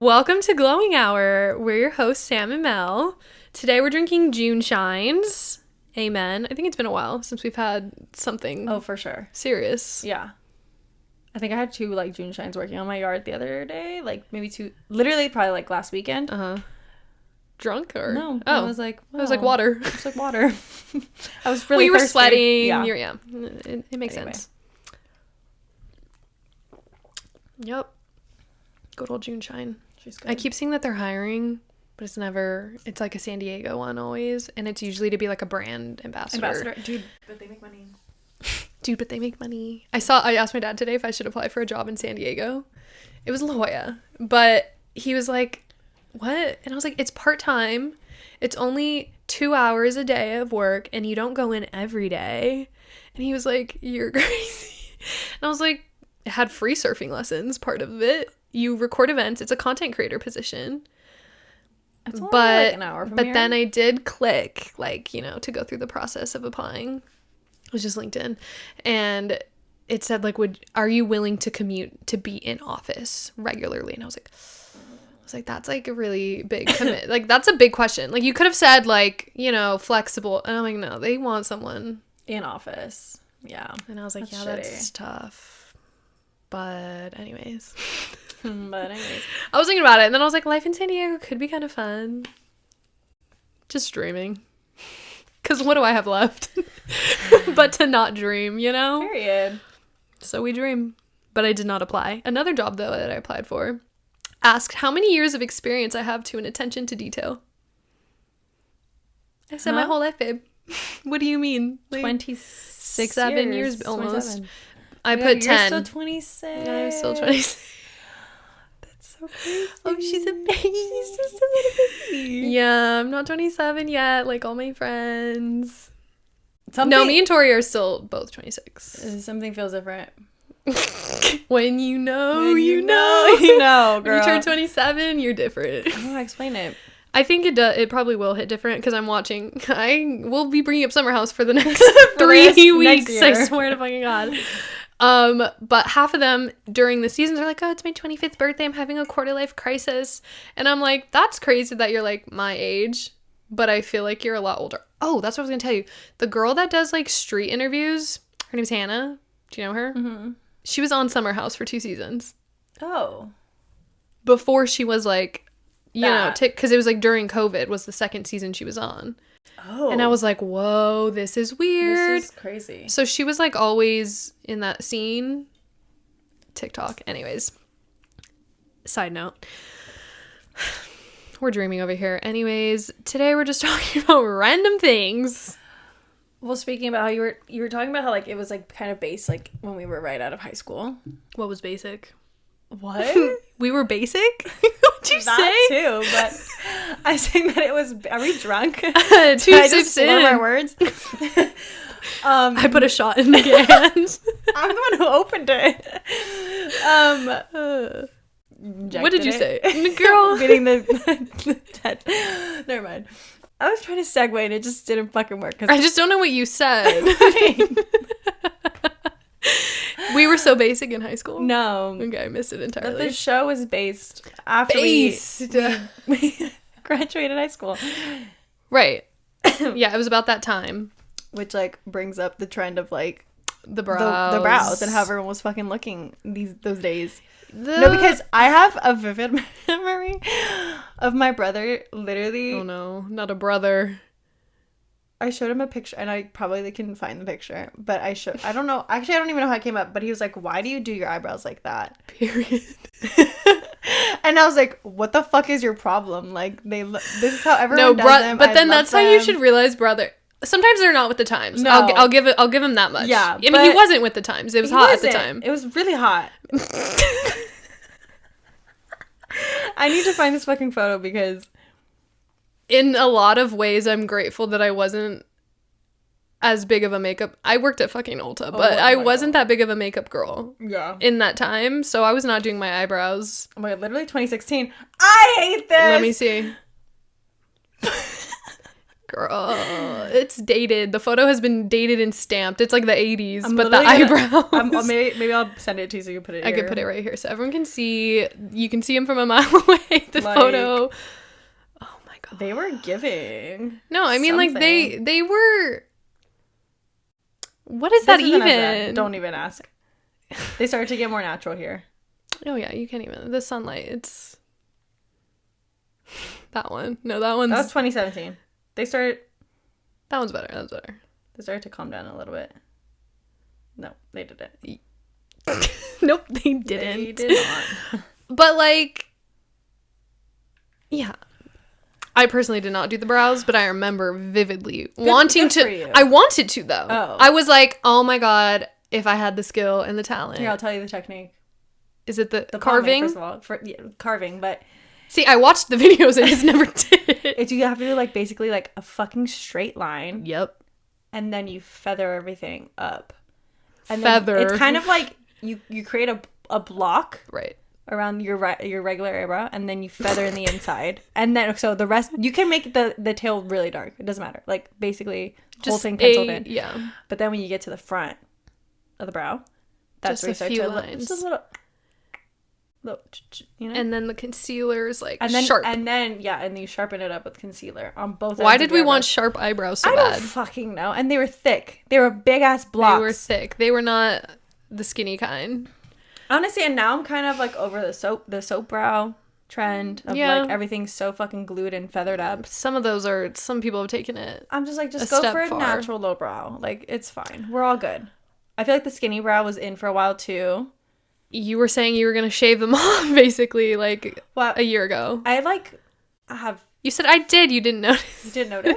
Welcome to Glowing Hour. We're your hosts, Sam and Mel. Today we're drinking June Shines. Amen. I think it's been a while since we've had something Oh, for sure. serious. Yeah. I think I had two, June Shines working on my yard the other day. Maybe two. Literally, probably, last weekend. Uh-huh. Drunk or? No. Oh. I was like, wow. It was like water. It was like water. I was really you were thirsty. sweating. Yeah. Yeah. It makes sense. Yep. Good old June Shine. She's good. I keep seeing that they're hiring, but it's like a San Diego one always, and it's usually to be like a brand ambassador. Dude, but they make money. Dude, but they make money. I asked my dad today if I should apply for a job in San Diego. It was La Jolla, but he was like, what? And I was like, it's part-time. It's only 2 hours a day of work, and you don't go in every day. And he was like, you're crazy. And I was like, it had free surfing lessons, part of it. You record events. It's a content creator position. It's only an hour from here. Then I did click, to go through the process of applying. It was just LinkedIn. And it said, are you willing to commute to be in office regularly? And I was like, that's a really big commit. That's a big question. You could have said flexible. And I'm like, no, they want someone in office. Yeah. And I was like, that's tough. But anyways. I was thinking about it, and then I was like, life in San Diego could be kind of fun. Just dreaming. Because what do I have left? But to not dream, Period. So we dream. But I did not apply. Another job, though, that I applied for asked how many years of experience I have to an attention to detail. I said my whole life, babe. What do you mean? 26 7 years almost. 27. I put 10. You're still 26. I'm still 26. So crazy. Oh, she's a baby. She's just a little baby. Yeah, I'm not 27 yet, like all my friends. Something, no, me and Tori are still both 26. Something feels different. When you know, you know, girl. When you turn 27, you're different. How do I explain it? I think it probably will hit different because I will be bringing up Summer House for the next 3 weeks. I swear to fucking God. But half of them during the seasons are like, oh, it's my 25th birthday. I'm having a quarter life crisis. And I'm like, that's crazy that you're my age, but I feel like you're a lot older. Oh, that's what I was going to tell you. The girl that does street interviews, her name's Hannah. Do you know her? Mm-hmm. She was on Summer House for 2 seasons. Oh. Before she was because it was during COVID was the second season she was on. Oh. And I was like, whoa, this is weird. This is crazy. So she was always in that scene. TikTok. Anyways. Side note. We're dreaming over here. Anyways, today we're just talking about random things. Well, speaking about how you were talking about how it was kind of base when we were right out of high school. What was basic? What? We were basic? What'd you that say? Too, but I'm saying that it was. Are we drunk? 2 Did sips I just slur my in. words? I put a shot in the can. I'm the one who opened it. What did you say? Girl. Beating the dead. Never mind. I was trying to segue and it just didn't fucking work. I just don't know what you said. We were so basic in high school? No. Okay, I missed it entirely. The show was based after we graduated high school. Right. Yeah, it was about that time. Which, brings up the trend of, the brows. The brows and how everyone was fucking looking those days. No, because I have a vivid memory of my brother literally... Oh, no. Not a brother. I showed him a picture, and I probably can find the picture, but I don't know. Actually, I don't even know how it came up, but he was like, why do you do your eyebrows like that? Period. And I was like, what the fuck is your problem? This is how everyone does them. But then that's how you should realize brother... Sometimes they're not with the times. No. I'll give him that much. Yeah, I mean, he wasn't with the times. It was hot at the time. It was really hot. I need to find this fucking photo because... In a lot of ways, I'm grateful that I wasn't as big of a makeup... I worked at fucking Ulta, but I wasn't that big of a makeup girl. Yeah. In that time, so I was not doing my eyebrows. Oh my God, literally 2016. I hate this! Let me see. Girl, it's dated. The photo has been dated and stamped. It's like the 80s, but the eyebrows. Maybe I'll send it to you so you can put it here. I could put it right here so everyone can see. You can see him from a mile away, the photo. Oh my god. They were giving. No, I mean, something. Like, they were... What is that even? Don't even ask. They started to get more natural here. Oh yeah, you can't even. The sunlight, it's... That one. No, that one's... That was 2017. They started... That one's better. That was better. They started to calm down a little bit. No, they didn't. Nope, they didn't. They did not. But, like... Yeah. I personally did not do the brows, but I remember vividly wanting to... I wanted to, though. Oh. I was like, oh my god, if I had the skill and the talent. Here, I'll tell you the technique. Is it the carving? First of all, carving, but... See, I watched the videos and just never did it. You have to do, like, basically, like, a fucking straight line. Yep. And then you feather everything up. And feather. It's kind of like you create a block. Right. Around your regular eyebrow, and then you feather in the inside. And then, so the rest... You can make the tail really dark. It doesn't matter. Like, basically, just whole thing penciled in. Yeah. But then when you get to the front of the brow, that's where you start to look... Just a little... You know? And then the concealer is like sharp. And then you sharpen it up with concealer on both ends. Why did we want sharp eyebrows so bad? I don't fucking know. And they were thick. They were big ass blocks. They were thick. They were not the skinny kind. Honestly, and now I'm kind of like over the soap brow trend of like everything's so fucking glued and feathered up. Some people have taken it. I'm just like, just go for a natural low brow. Like, it's fine. We're all good. I feel like the skinny brow was in for a while too. You were saying you were gonna shave them off basically like a year ago. I have. You said I did. You didn't notice. You didn't notice?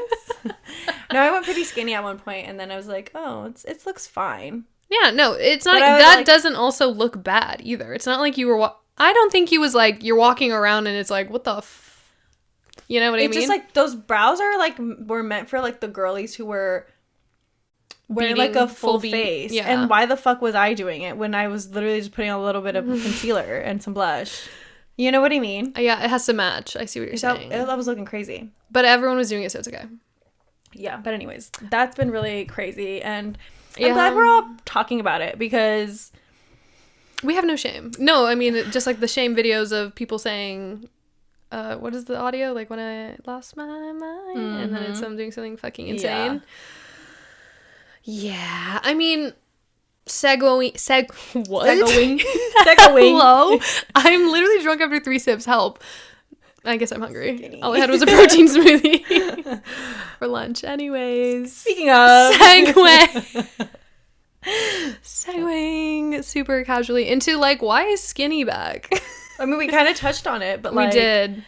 No, I went pretty skinny at one point, and then I was like, oh, it looks fine. Yeah, no, it's not. That doesn't also look bad either. It's not like you were. I don't think he was like you're walking around and it's like what the. You know what I mean? It's just like those brows are like were meant for like the girlies who were. Wearing like a full face. Yeah. And why the fuck was I doing it when I was literally just putting a little bit of concealer and some blush? You know what I mean? Yeah, it has to match. I see what you're saying. I was looking crazy. But everyone was doing it, so it's okay. Yeah, but anyways, that's been really crazy. And I'm glad we're all talking about it because... We have no shame. No, I mean, just like the shame videos of people saying... what is the audio? Like, when I lost my mind? Mm-hmm. And then it's them doing something fucking insane. Yeah, I mean, segueing. Hello? I'm literally drunk after 3 sips. Help. I guess I'm hungry. Skinny. All I had was a protein smoothie for lunch. Anyways. Speaking of. Segueing super casually into, like, why is skinny back? I mean, we kind of touched on it, but, like... We did.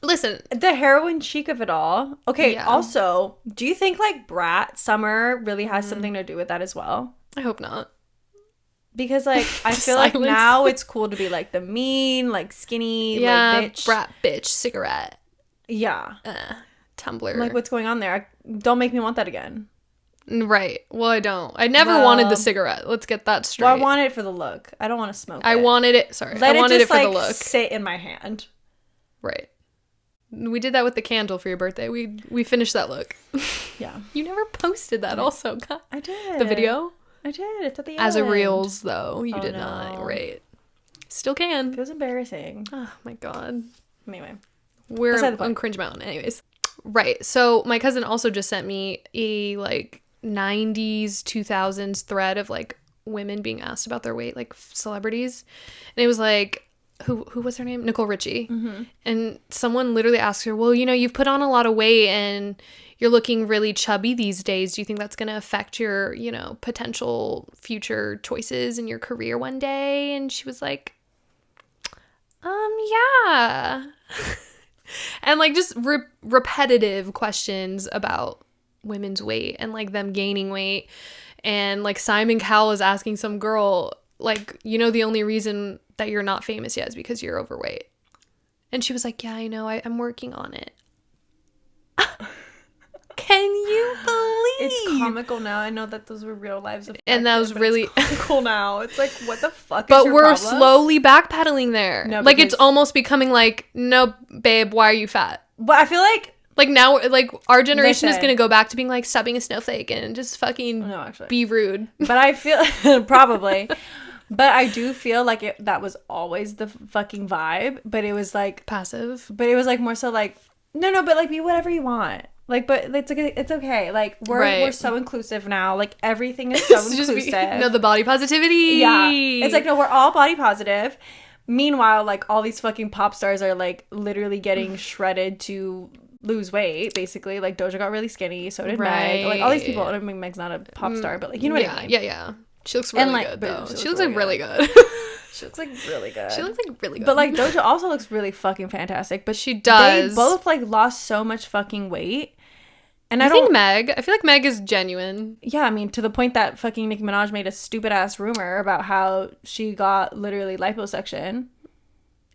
Listen, the heroin chic of it all. Okay, also, do you think like Brat Summer really has something to do with that as well? I hope not. Because like I feel like now it's cool to be like the mean, like skinny, like bitch. Brat bitch cigarette. Yeah. Tumblr. Like what's going on there? Don't make me want that again. Right. Well, I don't. I never wanted the cigarette. Let's get that straight. Well, I wanted it for the look. I don't want to smoke it. I wanted it for the look. Sit in my hand. Right. We did that with the candle for your birthday. We finished that look. Yeah. You never posted that also. God. I did. The video? I did. It's at the end. As a Reels, though. You did not. Right. Still can. It was embarrassing. Oh, my God. Anyway. We're on Cringe Mountain. Anyways. Right. So, my cousin also just sent me a, like, 90s, 2000s thread of, like, women being asked about their weight, like, celebrities. And it was, like... Who was her name? Nicole Richie. Mm-hmm. And someone literally asked her, well, you know, you've put on a lot of weight and you're looking really chubby these days. Do you think that's going to affect your, you know, potential future choices in your career one day? And she was like, yeah. And like just repetitive questions about women's weight and like them gaining weight. And like Simon Cowell is asking some girl, like, you know, the only reason that you're not famous yet is because you're overweight. And she was like, yeah, I know. I'm working on it. Can you believe? It's comical now. I know that those were real lives. And that was really comical now. It's like, what the fuck but is your we're problem? slowly backpedaling there. No, like, it's almost becoming like, no, babe, why are you fat? But I feel like Like now, like our generation is gonna go back to being like, stop being a snowflake and just fucking be rude. But I feel probably, but I do feel like that was always the fucking vibe. But it was like passive. But it was like more so like no, but like be whatever you want. Like, but it's okay. It's okay. Like we're so inclusive now. Like everything is so inclusive. No, the body positivity. Yeah, it's like no, we're all body positive. Meanwhile, like all these fucking pop stars are like literally getting shredded to lose weight. Basically, like Doja got really skinny. So did Meg. Like all these people. I mean, Meg's not a pop star, but like you know what I mean. Yeah. She looks really good though. She looks like really good. She looks like really good. She looks like really good. But like Doja also looks really fucking fantastic. But she does. They both like lost so much fucking weight. And I think Meg. I feel like Meg is genuine. Yeah, I mean, to the point that fucking Nicki Minaj made a stupid ass rumor about how she got literally liposuction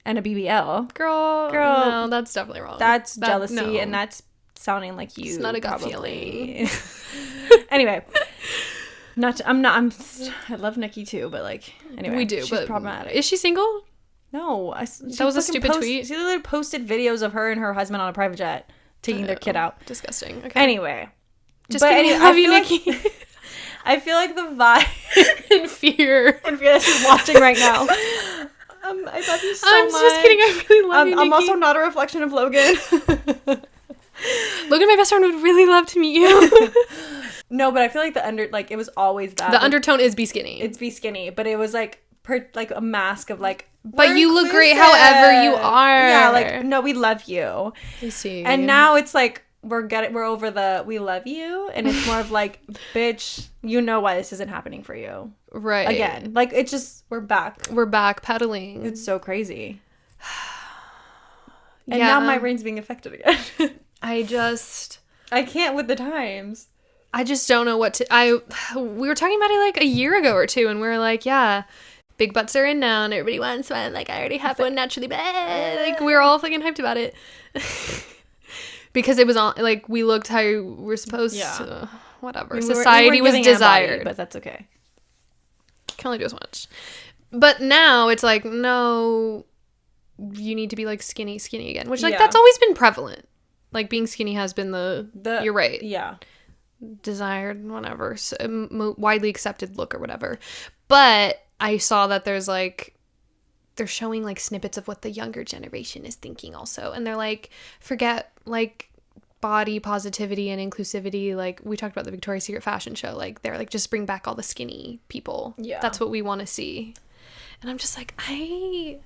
and a BBL. Girl, no, that's definitely wrong. That's jealousy, and that's sounding like you. It's not a gut feeling. Anyway, I love Nicki too, but like, anyway, we do. She's but problematic. Is she single? No, that was a stupid tweet. She literally posted videos of her and her husband on a private jet. Taking their kid out. Disgusting. Okay. Anyway. Just kidding. I love you, Nikki. I feel like the vibe... in fear. In fear that she's watching right now. I love you so much. I'm just kidding. I really love you, Nikki. I'm also not a reflection of Logan. Logan, my best friend, would really love to meet you. No, but I feel like it was always that. The undertone is be skinny. It's be skinny, but it was like a mask of like, but you look great however you are. Yeah, like, no, we love you. I see. And now it's like we're over the we love you, and it's more of like, bitch, you know why this isn't happening for you. Right. Again. Like, it's just we're back pedaling. It's so crazy. And now my brain's being affected again. I can't with the times. I just don't know what to we were talking about it like a year ago or two, and we were like, yeah, big butts are in now, and everybody wants one. Like, I already have one naturally, but like, we were all fucking hyped about it. Because it was on, like, we looked how we were supposed to. Whatever. I mean, society was desired. But that's okay. Can only do as much. But now it's like, no, you need to be like skinny again. Which, like, that's always been prevalent. Like, being skinny has been the you're right. Yeah. Desired, whatever. So, widely accepted look or whatever. But I saw that there's like, they're showing like snippets of what the younger generation is thinking also. And they're like, forget like body positivity and inclusivity. Like, we talked about the Victoria's Secret fashion show. Like, they're like, just bring back all the skinny people. Yeah. That's what we want to see. And I'm just like, I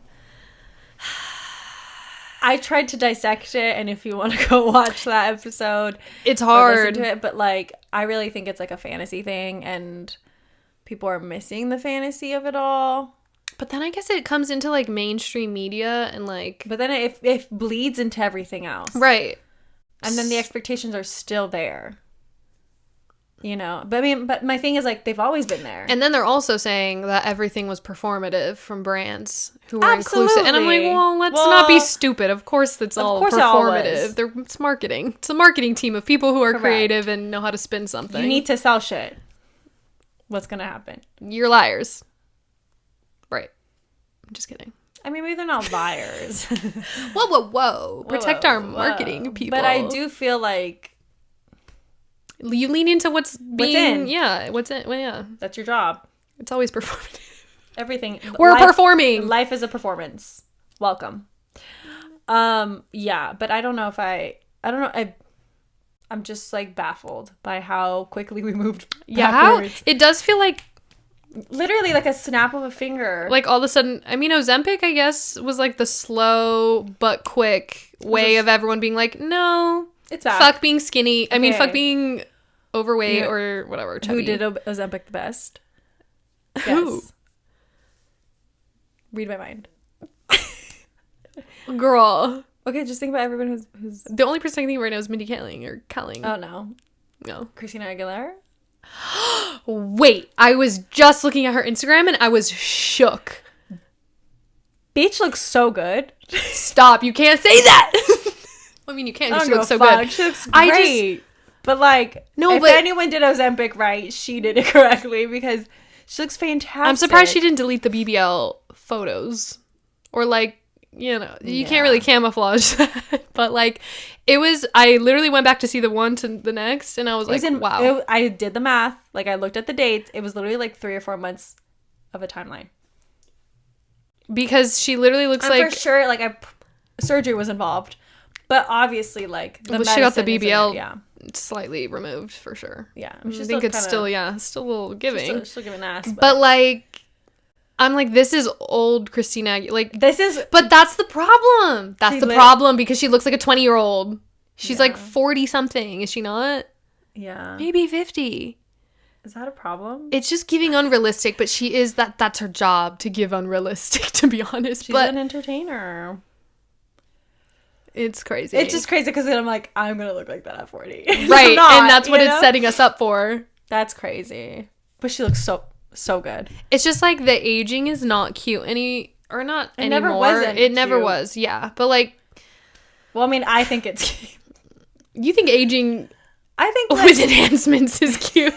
tried to dissect it, and if you want to go watch that episode, it's hard. Listen to it, but like, I really think it's like a fantasy thing, and people are missing the fantasy of it all. But then I guess it comes into like mainstream media and like... But then it bleeds into everything else. Right. And then the expectations are still there. You know? But my thing is like, they've always been there. And then they're also saying that everything was performative from brands who were inclusive. And I'm like, well, let's not be stupid. Of course it's all performative. It's marketing. It's a marketing team of people who are creative and know how to spin something. You need to sell shit. What's gonna happen? You're liars. Right. I'm just kidding. I mean, maybe they're not liars. Whoa. Protect our marketing people. But I do feel like you lean into what's in. Yeah, what's in. Well, yeah. That's your job. It's always performative. Everything. We're performing. Life is a performance. Welcome. Yeah, but I don't know if I don't know. I'm just like baffled by how quickly we moved backwards. It does feel like literally like a snap of a finger. Like all of a sudden, I mean, Ozempic, I guess, was like the slow but quick way of everyone being like, no, it's back. Fuck being skinny. I mean, fuck being overweight or whatever. Chubby. Who did Ozempic the best? Who? Yes. Read my mind. Girl. Okay, just think about everyone who's... The only person I can think of right now is Mindy Kaling. Oh, no. No. Christina Aguilera? Wait, I was just looking at her Instagram and I was shook. Bitch looks so good. Stop, you can't say that. I mean, you can't because she looks so good. She looks great. But like, if anyone did Ozempic right, she did it correctly because she looks fantastic. I'm surprised she didn't delete the BBL photos. Or like, you know, you can't really camouflage that. But, like, it was, I literally went back to see the one to the next, and I was like, wow. I did the math. Like, I looked at the dates. It was literally, like, 3 or 4 months of a timeline. Because she literally looks like... for sure, like, surgery was involved. But obviously, like, the medicine... She got the BBL slightly removed, for sure. Yeah. I think it's still a little giving. Still giving ass. But, like... I'm like, this is old Christina. Like, this is... But that's the problem. That's the problem, because she looks like a 20-year-old. She's like 40-something, is she not? Yeah. Maybe 50. Is that a problem? It's just giving unrealistic, but she is... That's her job, to give unrealistic, to be honest. She's an entertainer. It's crazy. It's just crazy, because then I'm like, I'm going to look like that at 40. Right, and that's what it's setting us up for. That's crazy. But she looks so good. It's just like the aging is not cute anymore. It never was, yeah. But like, well, I mean, I think it's cute. You think aging, I think, like, with enhancements is cute.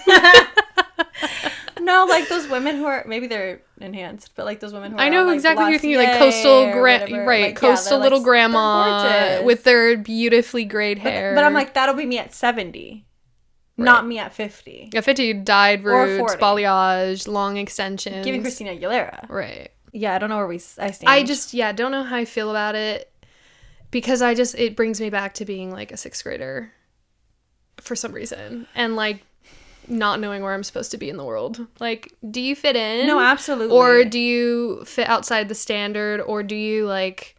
No, like those women who are, maybe they're enhanced, but like those women who are, I know like, exactly what you're thinking, like coastal coastal little like, grandma with their beautifully grayed hair. But I'm like, that'll be me at 70. Right. Not me at 50. At 50, dyed roots, balayage, long extensions. Giving Christina Aguilera. Right. Yeah, I don't know where I stand. I just, don't know how I feel about it. Because it brings me back to being, like, a 6th grader. For some reason. And, like, not knowing where I'm supposed to be in the world. Like, do you fit in? No, absolutely. Or do you fit outside the standard? Or do you, like,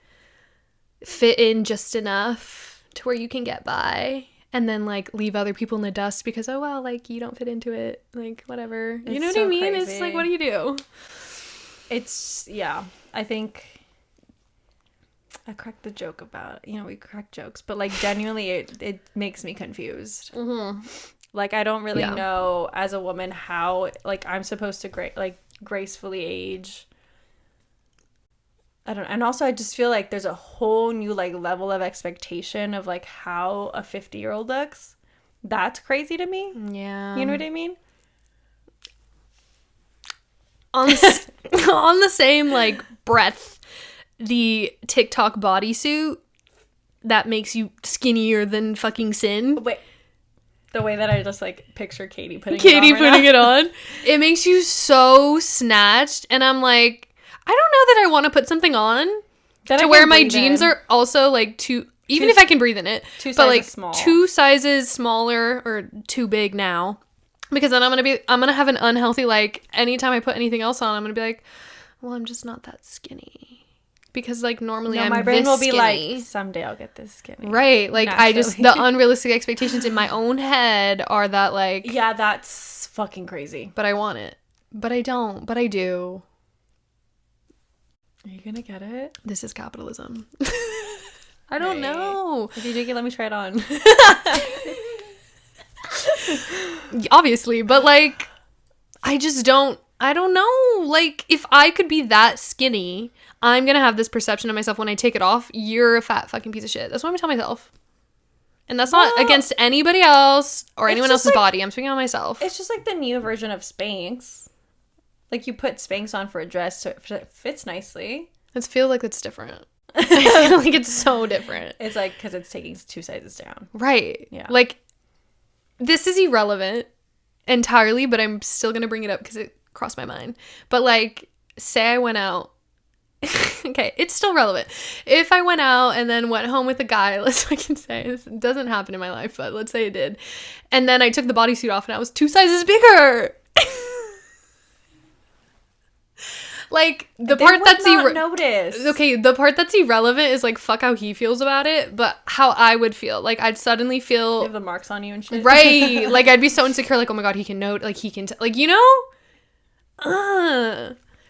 fit in just enough to where you can get by? And then, like, leave other people in the dust because, oh, well, like, you don't fit into it. Like, whatever. You know what I mean? Crazy. It's like, what do you do? It's, yeah. I think I cracked the joke about, we crack jokes. But, like, genuinely, it makes me confused. Mm-hmm. Like, I don't really know, as a woman, how, like, I'm supposed to, gracefully age. I don't know. And also, I just feel like there's a whole new, like, level of expectation of, like, how a 50-year-old looks. That's crazy to me. Yeah. You know what I mean? On the same, like, breath, the TikTok bodysuit that makes you skinnier than fucking sin. Wait. The way that I just, like, picture Katie putting it on. It makes you so snatched. And I'm like... I don't know that I want to put something on to where my jeans are also, like, even if I can breathe in it, but, like, small. 2 sizes smaller or too big now, because then I'm gonna have an unhealthy, like, anytime I put anything else on, I'm gonna be like, well, I'm just not that skinny, because, like, normally I'm my brain this will be skinny. Like, someday I'll get this skinny, right? Like, naturally. The unrealistic expectations in my own head are that, like, yeah, that's fucking crazy, but I want it, but I don't, but I do. Are you gonna get it? This is capitalism. I don't know. If you do it, let me try it on. Obviously, but, like, I don't know. Like, if I could be that skinny, I'm gonna have this perception of myself when I take it off. You're a fat fucking piece of shit. That's what I'm gonna tell myself. And that's not against anybody else or anyone else's, like, body. I'm speaking on myself. It's just like the new version of Spanx. Like, you put Spanx on for a dress so it fits nicely. It feels like it's different. I feel like it's so different. It's like, because it's taking 2 sizes down. Right. Yeah. Like, this is irrelevant entirely, but I'm still going to bring it up because it crossed my mind. But, like, say I went out. Okay, it's still relevant. If I went out and then went home with a guy, let's fucking say, this doesn't happen in my life, but let's say it did. And then I took the bodysuit off and I was 2 sizes bigger. Like, the part that's okay, the part that's irrelevant is, like, fuck how he feels about it, but how I would feel. Like, I'd suddenly feel... You have the marks on you and shit. Right. Like, I'd be so insecure, like, oh my god, he can note, like, he can... like, you know?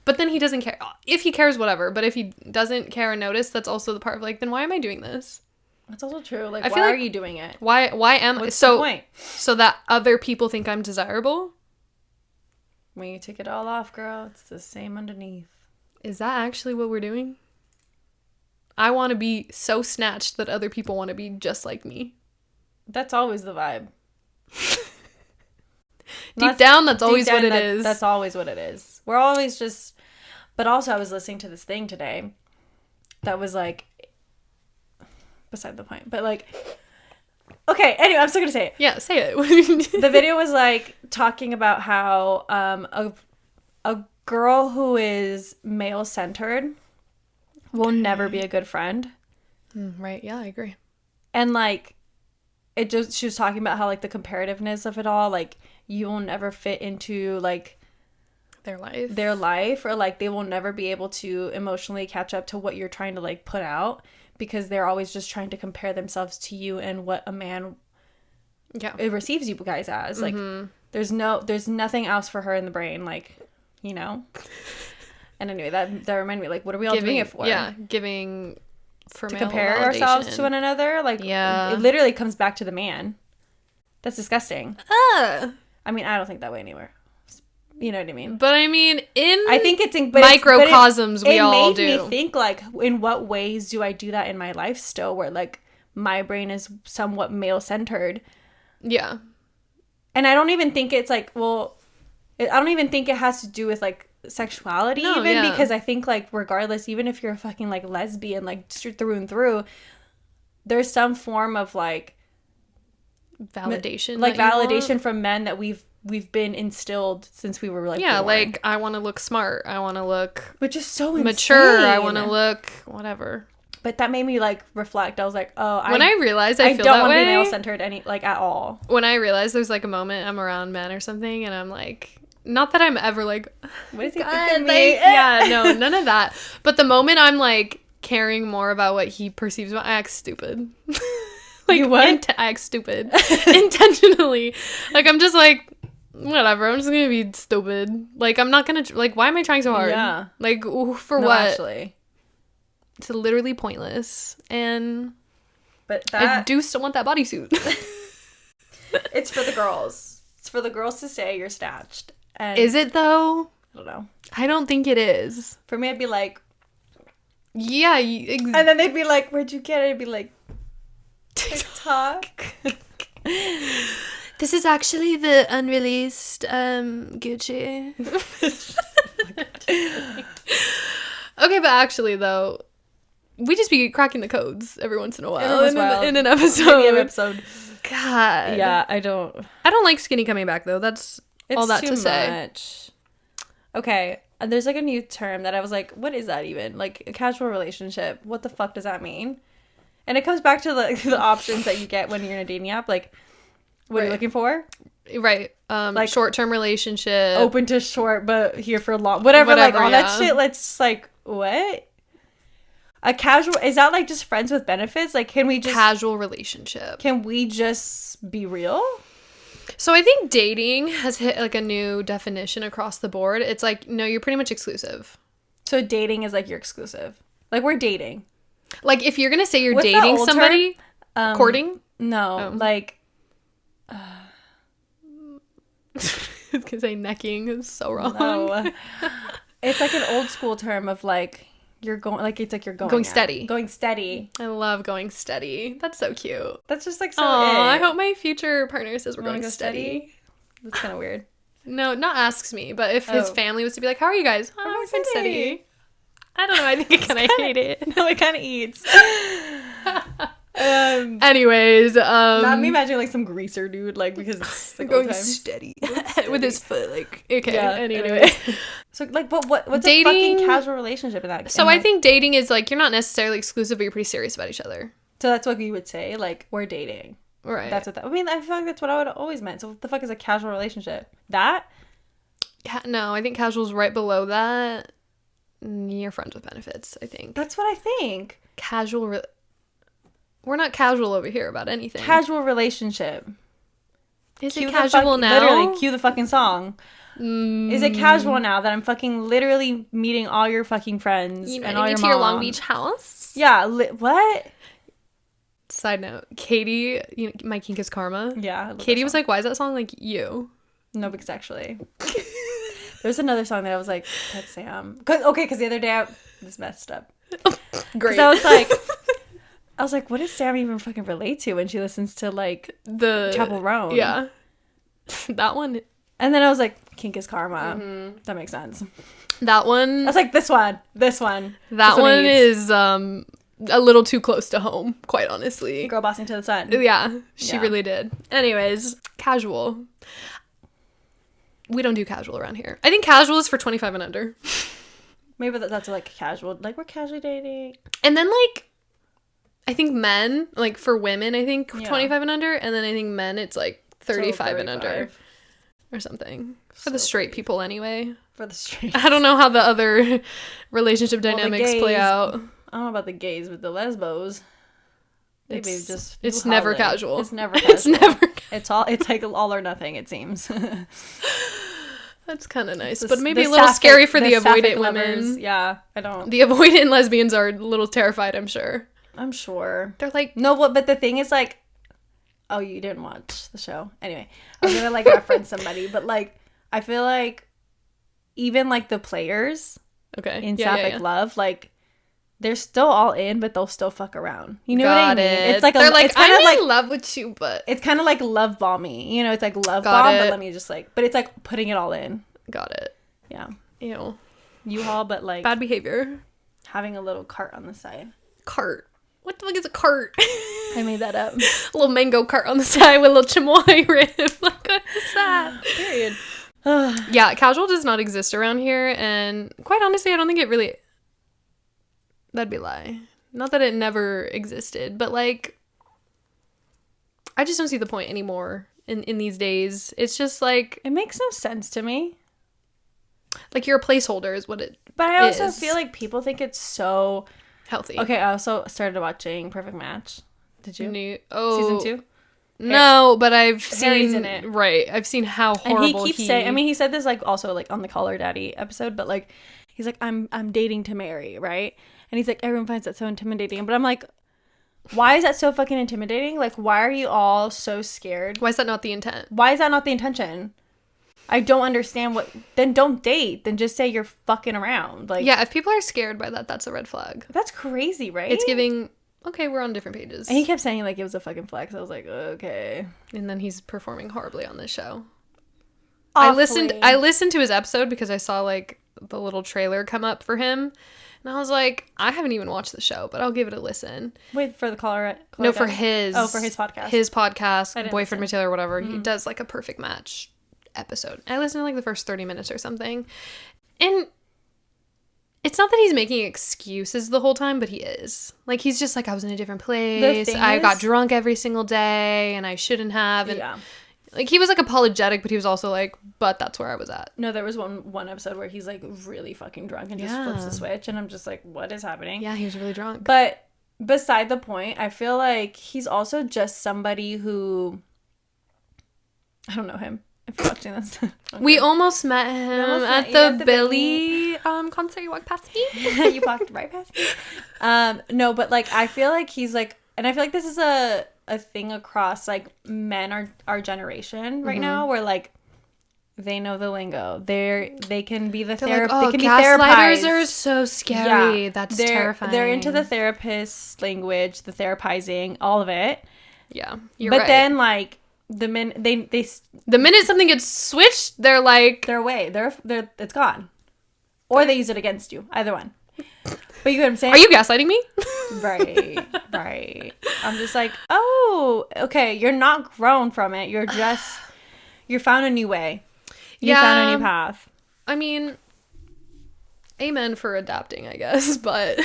But then he doesn't care. If he cares, whatever. But if he doesn't care and notice, that's also the part of, like, then why am I doing this? That's also true. Like, why are you doing it? Why am I... What's the point? So that other people think I'm desirable? When you take it all off, girl, it's the same underneath. Is that actually what we're doing? I want to be so snatched that other people want to be just like me. That's always the vibe. Deep down, that's always what it is. That's always what it is. We're always just... But also, I was listening to this thing today, that was like beside the point, but like, okay, anyway, I'm still gonna say it. Yeah, say it. The video was like talking about how a girl who is male centered will never be a good friend. Right, yeah, I agree. And like she was talking about how like the comparativeness of it all, like you will never fit into like their life, or like they will never be able to emotionally catch up to what you're trying to like put out, because they're always just trying to compare themselves to you and what a man it receives you guys as. Like there's nothing else for her in the brain, like, you know. And anyway, that reminded me, like, what are we all doing it for? Yeah, giving for to male compare validation. ourselves to one another. Like, it literally comes back to the man. That's disgusting. I mean, I don't think that way anywhere. You know what I mean? But I mean, I think it's in microcosms. We all do. It made me think, like, in what ways do I do that in my life still, where like my brain is somewhat male centered. Yeah. And I don't even think it's like, well, I don't even think it has to do with like sexuality, because I think like regardless, even if you're a fucking like lesbian, like through and through, there's some form of like validation, like validation from men that we've been instilled since we were like born. Like I want to look smart, I want to look which is so mature, insane. I want to look whatever. But that made me like reflect. I was like, oh, when I realized I feel don't that want to way, be male centered at all. When I realized there's like a moment I'm around men or something and I'm like, not that I'm ever like, what is he thinking me? Yeah, no, none of that. But the moment I'm like caring more about what he perceives, I act stupid. Like, you what? I act stupid intentionally. Like I'm just like, whatever, I'm just gonna be stupid. Like I'm not gonna like, why am I trying so hard? Yeah. Like for what? Actually, it's literally pointless. But I do still want that bodysuit. It's for the girls. It's for the girls to say you're snatched. And is it though? I don't know. I don't think it is. For me, I'd be like, yeah. And then they'd be like, where'd you get it? I'd be like, TikTok. This is actually the unreleased Gucci. Okay, but actually though, we just be cracking the codes every once in a while in an episode. God. Yeah, I don't like skinny coming back though. That's all that to say. Much. Okay, there's like a new term that I was like, what is that even? Like a casual relationship. What the fuck does that mean? And it comes back to the options that you get when you're in a dating app. Like, what are you looking for? Right. Like short-term relationship. Open to short, but here for long. Whatever like all that shit. Let's like, what? A casual, is that like just friends with benefits? Like, can we just casual relationship? Can we just be real? So I think dating has hit like a new definition across the board. It's like, no, you're pretty much exclusive. So dating is like you're exclusive. Like we're dating. Like if you're gonna say you're dating somebody, courting? No, like. I was gonna say necking is so wrong. No. It's like an old school term of like. You're going, like, it's like you're going steady. Going steady. I love going steady. That's so cute. That's just like so I hope my future partner says we're going steady. That's kind of weird. No, not asks me, but if his family was to be like, how are you guys? Oh, we're going steady. I don't know. I think I kind of hate it. No, it kind of eats. Anyways, not me imagining like some greaser dude, like, because it's like going steady with his foot, like, okay. Yeah, anyway. So like, but what's dating, a fucking casual relationship in that? So I think dating is like, you're not necessarily exclusive, but you're pretty serious about each other. So that's what you would say, like, we're dating. Right. That's what I mean, I feel like that's what I would have always meant. So what the fuck is a casual relationship? That? No, I think casual's right below that. You're friends with benefits, I think. That's what I think. Casual we're not casual over here about anything. Casual relationship. Is it casual now? Literally, cue the fucking song. Is it casual now that I'm fucking literally meeting all your fucking friends and all your to your Long Beach house? Yeah. What? Side note, Katie, My Kink is Karma. Yeah. Katie was like, why is that song like you? No, because actually. There's another song that I was like, that's Sam. Because the other day this messed up. Great. I was like, what does Sam even fucking relate to when she listens to like the Chapel Roan? Yeah. That one. And then I was like, kink is karma. Mm-hmm. That makes sense. That one. I was like, this one. That one is a little too close to home, quite honestly. Girl bossing to the sun. Yeah, she really did. Anyways, casual. We don't do casual around here. I think casual is for 25 and under. Maybe that's like casual. Like, we're casually dating. And then, like, I think men, like, for women, I think 25 and under. And then I think men, it's like 35 and under. Or something. For the straight people, anyway. For the straight. I don't know how the other relationship dynamics play out. I don't know about the gays, but the lesbos. It's never casual. It's never casual. It's like all or nothing, it seems. That's kind of nice, but maybe a little scary for the avoidant women. Yeah, I don't. The avoidant lesbians are a little terrified, I'm sure. They're like, no, but the thing is, like, oh, you didn't watch the show. Anyway, I was gonna, like, reference somebody, but, like, I feel like even, like, the players in Sapphic Love, like, they're still all in, but they'll still fuck around. You know what I mean? It's like it's kind of like love with you, but it's kind of like love bomby. You know, it's like love bomb, but let me just, like, but it's like putting it all in. Got it. Yeah. Ew. U-Haul, but, like, bad behavior. Having a little cart on the side. Cart. What the fuck is a cart? I made that up. A little mango cart on the side with a little chamoy rib. Like, what is that? Period. Yeah, casual does not exist around here, and quite honestly, I don't think it really... That'd be a lie. Not that it never existed, but, like, I just don't see the point anymore in these days. It's just, like... It makes no sense to me. Like, you're a placeholder is what it But I also feel like people think it's so... healthy. Okay, I also started watching Perfect Match. Did you? Season 2? No, but I've Harry's seen... in it. Right. I've seen how horrible and he keeps saying... I mean, he said this, like, also, like, on the Call Her Daddy episode, but, like, he's like, I'm dating to marry, right? And he's like, everyone finds that so intimidating. But I'm like, why is that so fucking intimidating? Like, why are you all so scared? Why is that not the intent? Why is that not the intention? I don't understand what... Then don't date. Then just say you're fucking around. Like, yeah, if people are scared by that, that's a red flag. That's crazy, right? It's giving... Okay, we're on different pages. And he kept saying, like, it was a fucking flex. I was like, okay. And then he's performing horribly on this show. Awfully. I listened to his episode because I saw, like, the little trailer come up for him. And I was like, I haven't even watched the show, but I'll give it a listen. Wait, for the caller? No, for his. Oh, for his podcast. His podcast, Boyfriend Material or whatever. Mm-hmm. He does, like, a Perfect Match episode. I listened to, like, the first 30 minutes or something. And it's not that he's making excuses the whole time, but he is. Like, he's just like, I was in a different place. I got drunk every single day, and I shouldn't have. And yeah. Like, he was, like, apologetic, but he was also like, but that's where I was at. No, there was one episode where he's, like, really fucking drunk and just flips the switch, and I'm just like, what is happening? Yeah, he was really drunk. But beside the point, I feel like he's also just somebody who... I don't know him. If you're watching this. Okay. We almost met him at the Billy concert. You walked past me? You walked right past me? No, but, like, I feel like he's, like... And I feel like this is a thing across, like, men our generation right now, where, like, they know the lingo. They can be the therapist. Like, oh, they can be gaslighters are so scary. Yeah, that's terrifying. They're into the therapist language, the therapizing, all of it. Yeah, you're right. But then, like, the minute the minute something gets switched, they're like, they're away. They're it's gone, or they use it against you. Either one. But you know what I'm saying? Are you gaslighting me? Right. I'm just like, oh, okay. You're not grown from it. You're found a new way. You found a new path. I mean, amen for adapting, I guess. But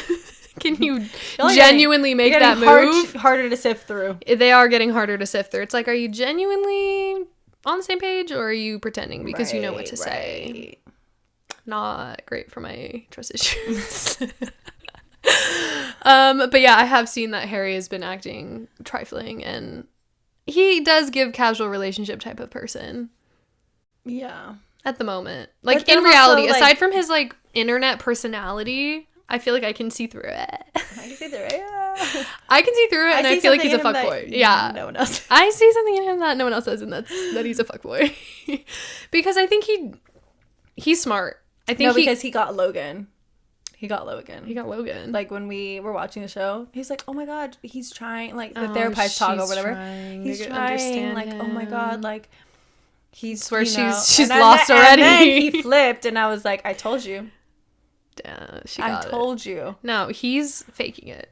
can you genuinely make that move? Harder to sift through. They are getting harder to sift through. It's like, are you genuinely on the same page, or are you pretending because you know what to say? Not great for my trust issues. But yeah, I have seen that Harry has been acting trifling, and he does give casual relationship type of person. Yeah. At the moment. Like, in reality, also, like, aside from his, like, internet personality, I feel like I can see through it. I can see through it, yeah. I can see through it, and I feel like he's a fuckboy. Yeah. No one else. I see something in him that no one else does, and that he's a fuckboy. Because I think he's smart. I think because he got Logan. He got Logan. Like, when we were watching the show, he's like, oh my god, he's trying, like, the therapist talk or whatever. He's trying, like, oh my god, like, swear she's lost already. And then he flipped, and I was like, I told you. I told you. No, he's faking it.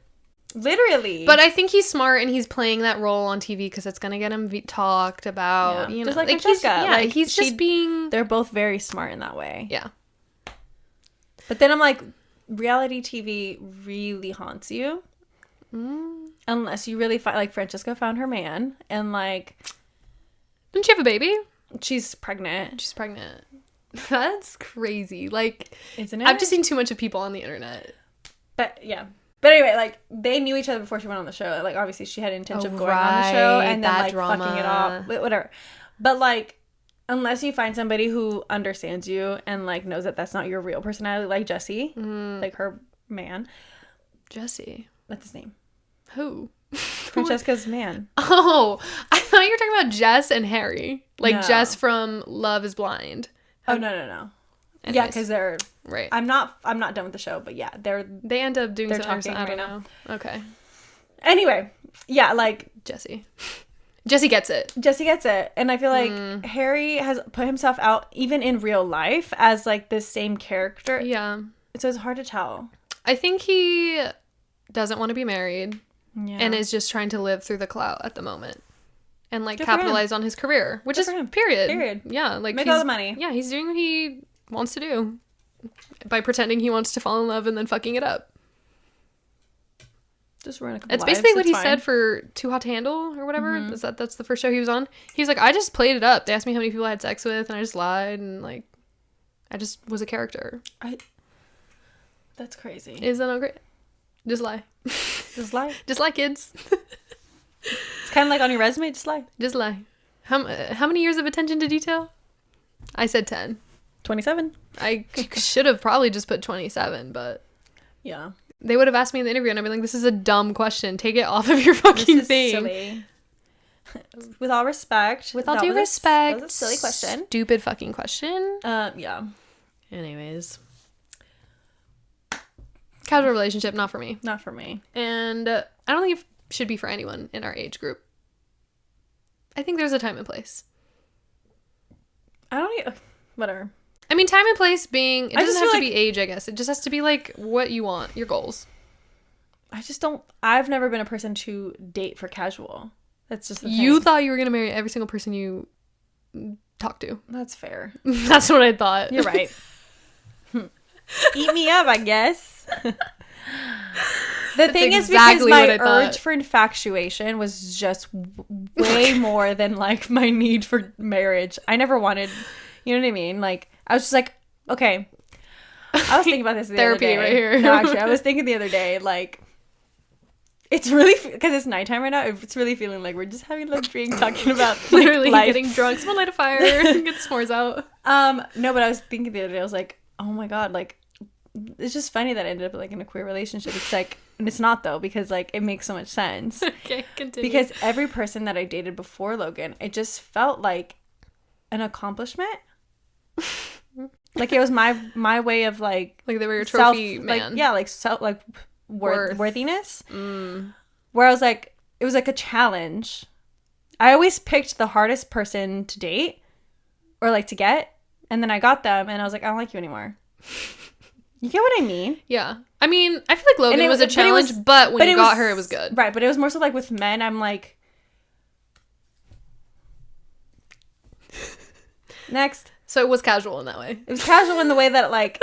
Literally. But I think he's smart, and he's playing that role on TV because it's gonna get him talked about. Yeah. You know, just like Francesca. He's just being. They're both very smart in that way. Yeah. But then I'm like, reality TV really haunts you, unless you really find, like, Francesca found her man, and like, didn't she have a baby? She's pregnant. That's crazy. Like, isn't it? I've just seen too much of people on the internet. But yeah. But anyway, like, they knew each other before she went on the show. Like, obviously, she had intention of going on the show and then, like, drama. Fucking it up. Whatever. But, like, unless you find somebody who understands you and, like, knows that that's not your real personality, like Jesse, like her man. Jesse? That's his name. Who? Francesca's man. Oh, I thought you were talking about Jess and Harry. Like, no. Jess from Love is Blind. Oh, no. Anyways. Yeah, because they're... Right. I'm not done with the show, but yeah, they end up doing something. I don't know. Okay. Anyway, yeah, like... Jesse gets it. And I feel like Harry has put himself out, even in real life, as, like, this same character. Yeah. So it's hard to tell. I think he doesn't want to be married. Yeah. And is just trying to live through the clout at the moment. And, like, capitalize on his career. Which is, period. Yeah. Like, make all the money. Yeah, he's doing what he wants to do. By pretending he wants to fall in love and then fucking it up. Just run a couple That's basically what he said for Too Hot to Handle or whatever. That's the first show he was on. He's like, I just played it up. They asked me how many people I had sex with, and I just lied, and, like, I just was a character. That's crazy. Is that not great? Just lie. Just lie. Just lie, kids. It's kind of like on your resume. Just lie. Just lie. How many years of attention to detail? I said 10. 27. I should have probably just put 27, but yeah, they would have asked me in the interview, and I'd be like, "This is a dumb question. Take it off of your fucking thing." Silly. With all respect. With all due respect. That was a silly question. Stupid fucking question. Yeah. Anyways, casual relationship, not for me. Not for me. And I don't think it should be for anyone in our age group. I think there's a time and place. Whatever. I mean, time and place being... It doesn't have to be age, I guess. It just has to be, like, what you want. Your goals. I just don't... I've never been a person to date for casual. That's just the thing. You thought you were going to marry every single person you talk to. That's fair. That's what I thought. You're right. Eat me up, I guess. The thing is, because my urge for infatuation was just way more than, like, my need for marriage. I never wanted... You know what I mean? Like, I was just like, okay. I was thinking about this the other day. Therapy right here. No, actually, I was thinking the other day, like, it's really, because it's nighttime right now, it's really feeling like we're just having a little drink, talking about, like, literally life. Getting drunk. Someone light a fire, get the s'mores out. No, but I was thinking the other day, I was like, oh my God, like, it's just funny that I ended up, like, in a queer relationship. It's like, and it's not, though, because, like, it makes so much sense. Okay, continue. Because every person that I dated before Logan, it just felt like an accomplishment. Like, it was my way of, like they were your trophy man. Like, yeah, like worthiness. Where I was like, it was like a challenge. I always picked the hardest person to date or, like, to get, and then I got them and I was like, I don't like you anymore. You get what I mean? Yeah. I mean, I feel like Logan was a challenge, but when you got her, it was good. Right, but it was more so, like, with men, I'm like, next. So it was casual in that way. It was casual in the way that, like,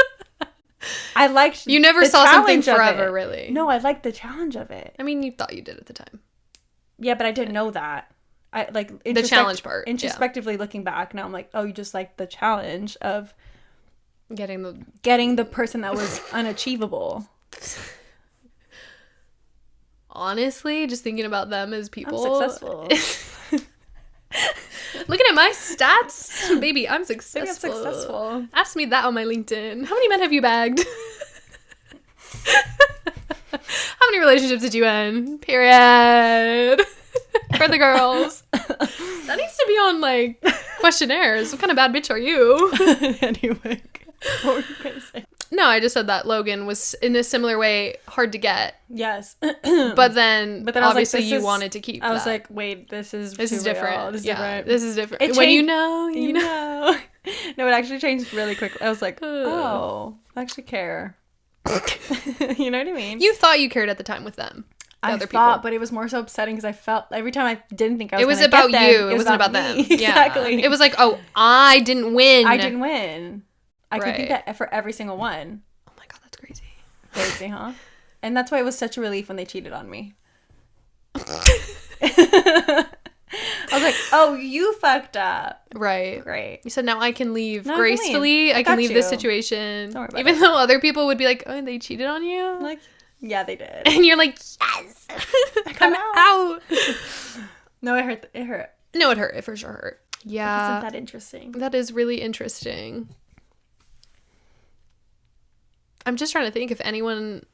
I liked. You never saw something forever, really. No, I liked the challenge of it. I mean, you thought you did at the time. Yeah, but I didn't know that. I like the challenge part. Introspectively looking back, now I'm like, oh, you just like the challenge of getting the person that was unachievable. Honestly, just thinking about them as people. I'm successful. Looking at my stats, baby, I'm successful. Maybe I'm successful. Ask me that on my LinkedIn. How many men have you bagged? How many relationships did you end? Period. For the girls. That needs to be on, like, questionnaires. What kind of bad bitch are you? Anyway, what were you gonna say? No, I just said that Logan was in a similar way hard to get. Yes. but then obviously like, you wanted to keep I was that. like, wait, this is different. This is different. This is different. When you know. No, it actually changed really quickly. I was like, oh, I actually care. You know what I mean? You thought you cared at the time with them. I thought, but it was more so upsetting because I felt every time I didn't think I was. It was about get them, you. It wasn't about them. Exactly. Yeah. It was like, oh, I didn't win. I could think that for every single one. Oh my god, that's crazy. Crazy, huh? And that's why it was such a relief when they cheated on me. I was like, oh, you fucked up. Right. Great. You said now I can leave gracefully. I can leave this situation. Even though other people would be like, oh, they cheated on you? Like, yeah, they did. And you're like, yes. I'm out. No, it hurt. It hurt. No, it hurt. It for sure hurt. Yeah. Isn't that interesting? That is really interesting. I'm just trying to think if anyone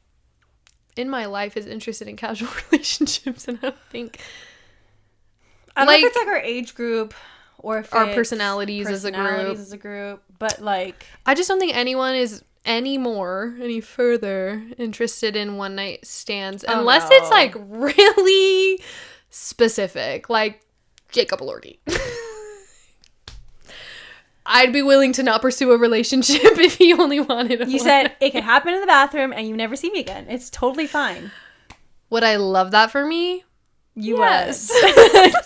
in my life is interested in casual relationships, and I don't think. I don't know if it's like our age group or if our personalities as a group, but like I just don't think anyone is any further interested in one night stands unless it's like really specific, like Jacob Elordi. I'd be willing to not pursue a relationship if he only wanted You said it could happen in the bathroom and you never see me again. It's totally fine. Would I love that for me? Yes.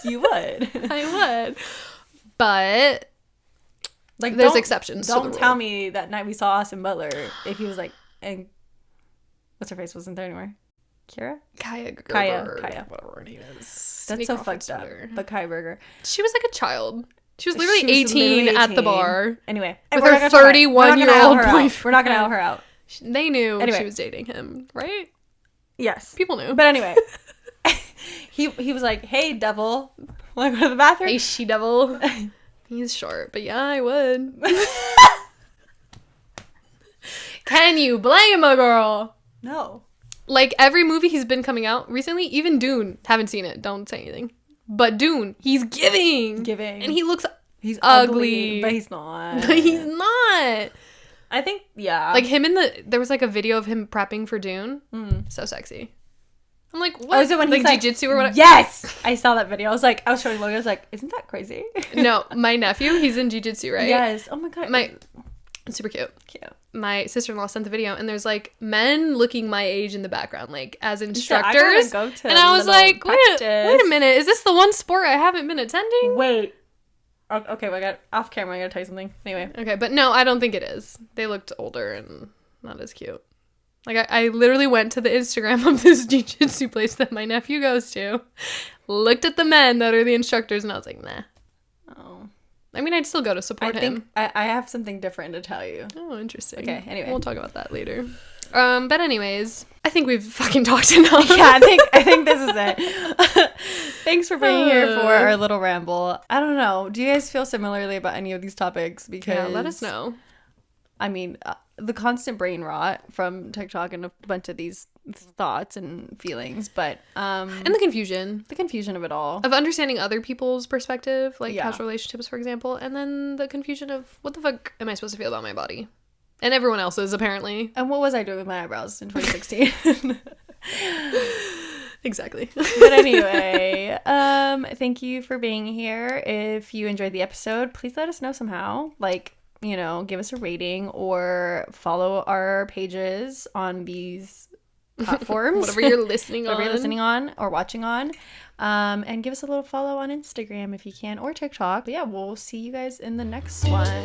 You would. I would. But like there's exceptions. Don't tell me that night we saw Austin Butler if he was like, and what's her face wasn't there anymore? Kaya, whatever her name is. That's so fucked up. But Kaya Berger. She was like a child. She was literally 18 at the bar. Anyway. With her 31-year-old boyfriend. We're not going to out her out. They knew she was dating him, right? Yes. People knew. But anyway. He was like, hey, devil. Want to go to the bathroom? Hey, she-devil. He's short, but yeah, I would. Can you blame a girl? No. Like, every movie he's been coming out recently, even Dune. Haven't seen it. Don't say anything. But Dune, he's giving. And he looks ugly. But he's not. But he's not. I think, yeah. Like, there was like a video of him prepping for Dune. So sexy. I'm like, what? Oh, is it when like he's like, jiu-jitsu or whatever? Yes! I saw that video. I was showing Logan. I was like, isn't that crazy? No, my nephew, he's in jiu-jitsu, right? Yes. Oh my god. Super cute. Cute. My sister-in-law sent the video, and there's like men looking my age in the background, like as instructors. And I was like, wait a minute, is this the one sport I haven't been attending? Wait. Okay, well, I got off camera. I gotta tell you something. Anyway. Okay, but no, I don't think it is. They looked older and not as cute. Like, I literally went to the Instagram of this jiu-jitsu place that my nephew goes to, looked at the men that are the instructors, and I was like, nah. Oh. I mean, I'd still go to support him. I have something different to tell you. Oh, interesting. Okay, anyway. We'll talk about that later. But anyways, I think we've fucking talked enough. Yeah, I think this is it. Thanks for being here for our little ramble. I don't know. Do you guys feel similarly about any of these topics? Because yeah, let us know. I mean, the constant brain rot from TikTok and a bunch of these thoughts and feelings, but and the confusion of it all, of understanding other people's perspective, like casual relationships, for example, and then the confusion of what the fuck am I supposed to feel about my body and everyone else's, apparently. And what was I doing with my eyebrows in 2016? Exactly. But anyway, thank you for being here. If you enjoyed the episode, please let us know somehow. Like, you know, give us a rating or follow our pages on these platforms. Whatever you're listening on or watching on. And give us a little follow on Instagram if you can, or TikTok. But yeah, we'll see you guys in the next one.